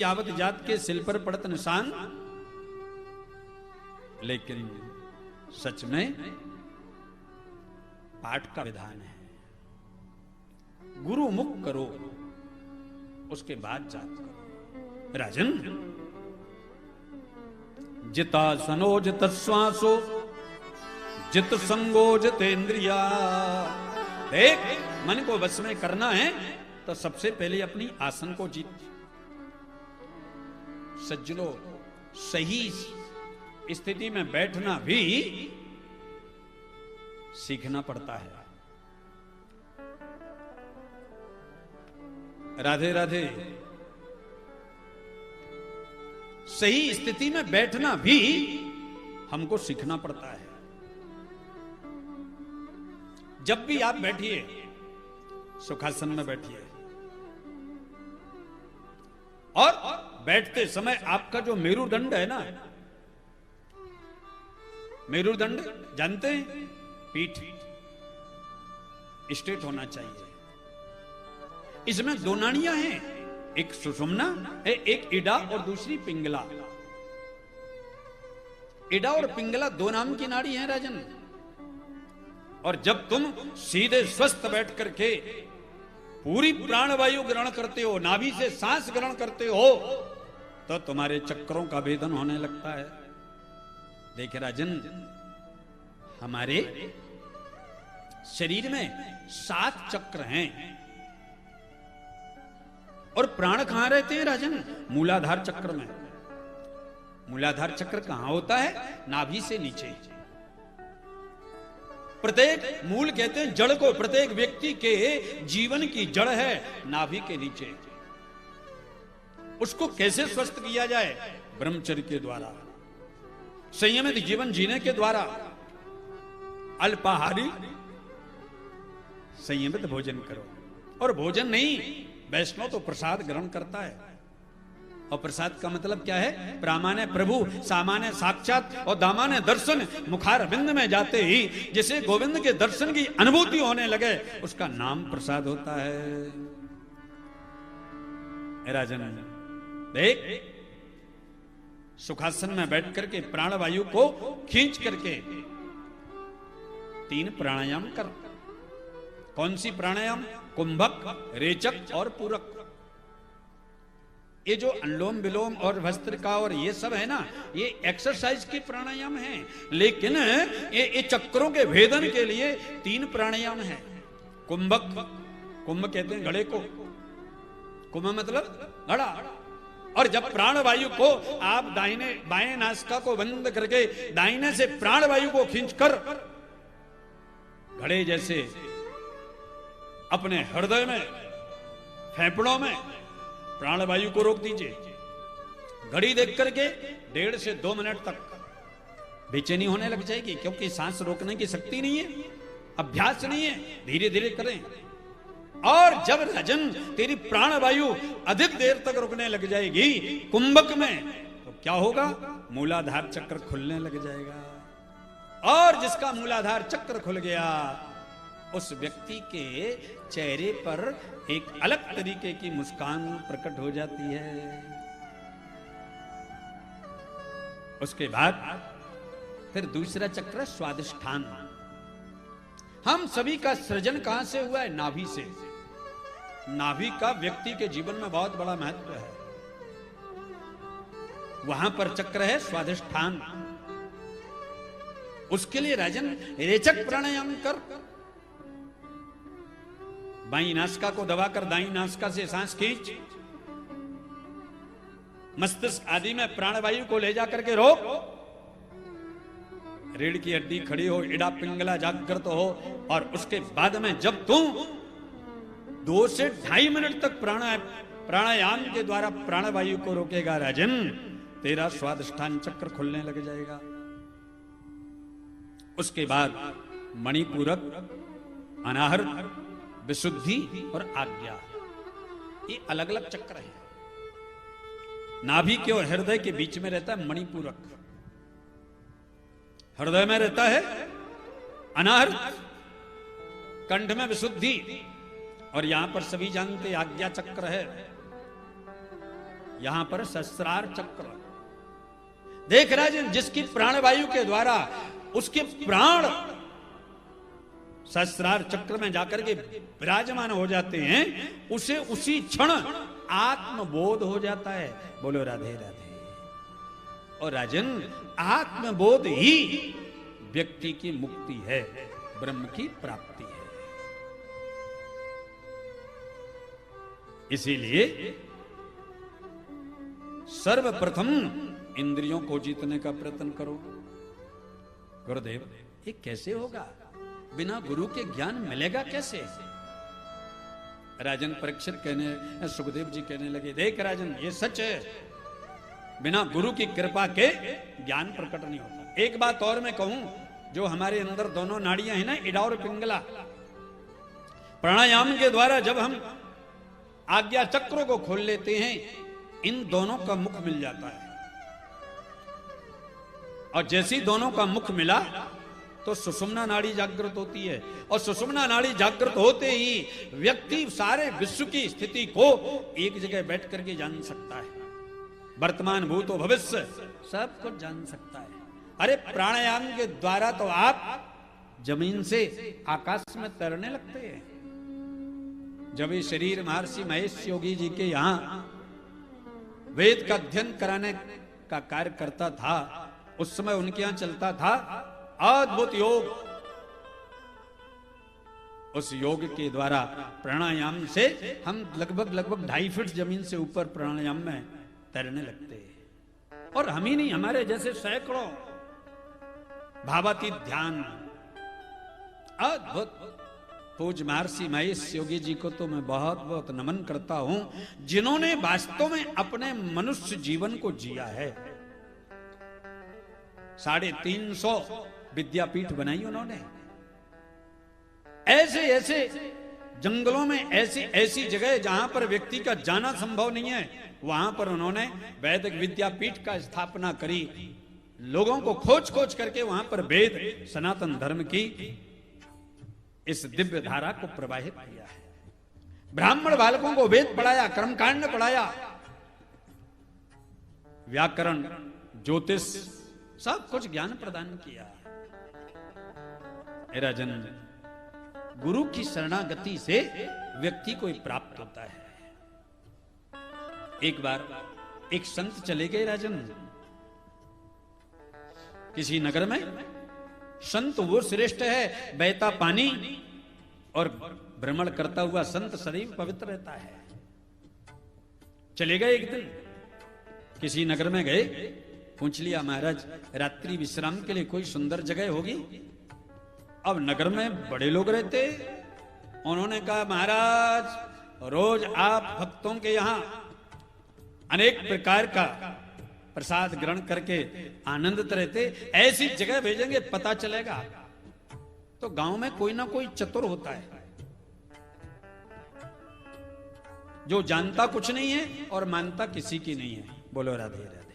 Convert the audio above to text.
यावत जात के सिल पर पड़त निशान, लेकिन सच में पाठ का विधान है। गुरु मुख करो, उसके बाद जात करो। राजन, जिता सनो जित श्वासो जित संगो जितेंद्रिया। देख, मन को वश में करना है तो सबसे पहले अपनी आसन को जीत। सज्जनो, सही स्थिति में बैठना भी सीखना पड़ता है। राधे राधे। सही स्थिति में बैठना भी हमको सीखना पड़ता है। जब भी आप बैठिए, सुखासन में बैठिए, और बैठते समय आपका जो मेरुदंड है ना, मेरुदंड जानते हैं, पीठ स्ट्रेट होना चाहिए। इसमें दो नाड़ियां हैं, एक सुषुम्ना है, एक इडा और दूसरी पिंगला। इडा और पिंगला दो नाम की नाड़ी है राजन। और जब तुम सीधे स्वस्थ बैठ करके पूरी प्राणवायु ग्रहण करते हो, नाभि से सांस ग्रहण करते हो, तो तुम्हारे चक्रों का भेदन होने लगता है। देखे राजन, हमारे शरीर में 7 चक्र हैं। और प्राण कहां रहते हैं राजन? मूलाधार चक्र में। मूलाधार चक्र कहां होता है? नाभि से नीचे। प्रत्येक मूल कहते हैं जड़ को, प्रत्येक व्यक्ति के जीवन की जड़ है नाभि के नीचे। उसको कैसे स्वस्थ किया जाए? ब्रह्मचर्य के द्वारा, संयमित जीवन जीने के द्वारा, अल्पाहारी संयमित भोजन करो। और भोजन नहीं, वैष्णव तो प्रसाद ग्रहण करता है। और प्रसाद का मतलब क्या है? प्रामाण्य प्रभु, सामान्य साक्षात और दामान्य दर्शन मुखार बिंद में जाते ही जिसे गोविंद के दर्शन की अनुभूति होने लगे, उसका नाम प्रसाद होता है। राजन देख, सुखासन में बैठ करके प्राणवायु को खींच करके 3 प्राणायाम कर। कौन सी प्राणायाम? कुंभक, रेचक और पूरक। ये जो अनुलोम विलोम और भस्त्रिका और ये सब है ना, ये एक्सरसाइज के प्राणायाम हैं। लेकिन ये चक्रों के भेदन के लिए 3 प्राणायाम हैं। कुंभक, कुंभ कहते हैं घड़े को, कुंभ मतलब घड़ा। और जब प्राणवायु को आप दाहिने बाएं नासिका को बंद करके दाहिने से प्राणवायु को खींचकर घड़े जैसे अपने हृदय में, फेफड़ों में प्राणवायु को रोक दीजिए। घड़ी देख करके 1.5 से 2 मिनट तक बेचैनी होने लग जाएगी, क्योंकि सांस रोकने की शक्ति नहीं है, अभ्यास नहीं है। धीरे धीरे करें। और जब राजन तेरी प्राणवायु अधिक देर तक रुकने लग जाएगी कुंभक में, तो क्या होगा? मूलाधार चक्र खुलने लग जाएगा। और जिसका मूलाधार चक्र खुल गया, उस व्यक्ति के चेहरे पर एक अलग तरीके की मुस्कान प्रकट हो जाती है। उसके बाद फिर दूसरा चक्र स्वादिष्ठान। हम सभी का सृजन कहां से हुआ है? नाभि से। नाभि का व्यक्ति के जीवन में बहुत बड़ा महत्व है। वहां पर चक्र है स्वादिष्ठान। उसके लिए राजन रेचक प्राणायाम कर। बाईं नासिका को दबाकर दाईं नासिका से सांस खींच। मस्तिष्क आदि में प्राणवायु को ले जाकर के रोक। रीढ़ की हड्डी खड़ी हो, इडा पिंगला जागृत हो। और उसके बाद में जब तुम 2 से 2.5 मिनट तक प्राणायाम के द्वारा प्राणवायु को रोकेगा राजन, तेरा स्वादिष्ठान चक्र खुलने लग जाएगा। उसके बाद मणिपूरक, अनाहत, विशुद्धि और आज्ञा, ये अलग अलग चक्र हैं। नाभि के और हृदय के बीच में रहता है मणिपूरक। हृदय में रहता है अनाहत, कंठ में विशुद्धि, और यहां पर सभी जानते आज्ञा चक्र है। यहां पर सहस्रार चक्र। देख राजन, जिसकी प्राणवायु के द्वारा उसके प्राण सहस्रार चक्र में जाकर के विराजमान हो जाते हैं, उसे उसी क्षण आत्मबोध हो जाता है। बोलो राधे राधे। और राजन, आत्मबोध ही व्यक्ति की मुक्ति है, ब्रह्म की प्राप्ति है। इसीलिए सर्वप्रथम इंद्रियों को जीतने का प्रयत्न करो। गुरुदेव, ये कैसे होगा? बिना गुरु के ज्ञान मिलेगा कैसे? राजन परीक्षित कहने, सुखदेव जी कहने लगे, देख राजन, ये सच है, बिना गुरु की कृपा के ज्ञान प्रकट नहीं होता। एक बात और मैं कहूं, जो हमारे अंदर दोनों नाड़ियां हैं ना, इडा और पिंगला, प्राणायाम के द्वारा जब हम आज्ञा चक्रों को खोल लेते हैं, इन दोनों का मुख मिल जाता है। और जैसे ही दोनों का मुख मिला तो सुषुम्ना नाड़ी जागृत होती है, और सुषुम्ना नाड़ी जागृत होते ही व्यक्ति सारे विश्व की स्थिति को एक जगह बैठ करके जान सकता है। वर्तमान, भूतो, भविष्य सब कुछ जान सकता है। अरे प्राणायाम के द्वारा तो आप जमीन से आकाश में तैरने लगते हैं। जब ये शरीर महर्षि महेश योगी जी के यहां वेद का अध्ययन कराने का कार्य करता था, उस समय उनके यहां चलता था अद्भुत योग। उस योग के द्वारा प्राणायाम से हम लगभग 2.5 फीट जमीन से ऊपर प्राणायाम में तैरने लगते हैं। और हम ही नहीं, हमारे जैसे सैकड़ों भावातीत ध्यान अद्भुत। पूज्य महर्षि महेश योगी जी को तो मैं बहुत बहुत नमन करता हूं, जिन्होंने वास्तव में अपने मनुष्य जीवन को जिया है। 350 विद्यापीठ बनाई उन्होंने। ऐसे ऐसे जंगलों में, ऐसी ऐसी जगह जहां पर व्यक्ति का जाना संभव नहीं है, वहां पर उन्होंने वैदिक विद्यापीठ का स्थापना करी। लोगों को खोज खोज करके वहां पर वेद, सनातन धर्म की इस दिव्य धारा को प्रवाहित किया है। ब्राह्मण बालकों को वेद पढ़ाया, कर्मकांड पढ़ाया, व्याकरण, ज्योतिष, सब कुछ ज्ञान प्रदान किया। राजन, गुरु की शरणागति से व्यक्ति को प्राप्त होता है। एक बार एक संत चले गए राजन किसी नगर में। संत वो श्रेष्ठ है, बहता पानी और भ्रमण करता हुआ संत सदैव पवित्र रहता है। चले गए एक दिन किसी नगर में गए, पूछ लिया महाराज रात्रि विश्राम के लिए कोई सुंदर जगह होगी? अब नगर में बड़े लोग रहते, उन्होंने कहा महाराज रोज आप भक्तों के यहां अनेक प्रकार का प्रसाद ग्रहण करके आनंदित रहते, ऐसी जगह भेजेंगे पता चलेगा। तो गांव में कोई ना कोई चतुर होता है जो जानता कुछ नहीं है और मानता किसी की नहीं है। बोलो राधे राधे।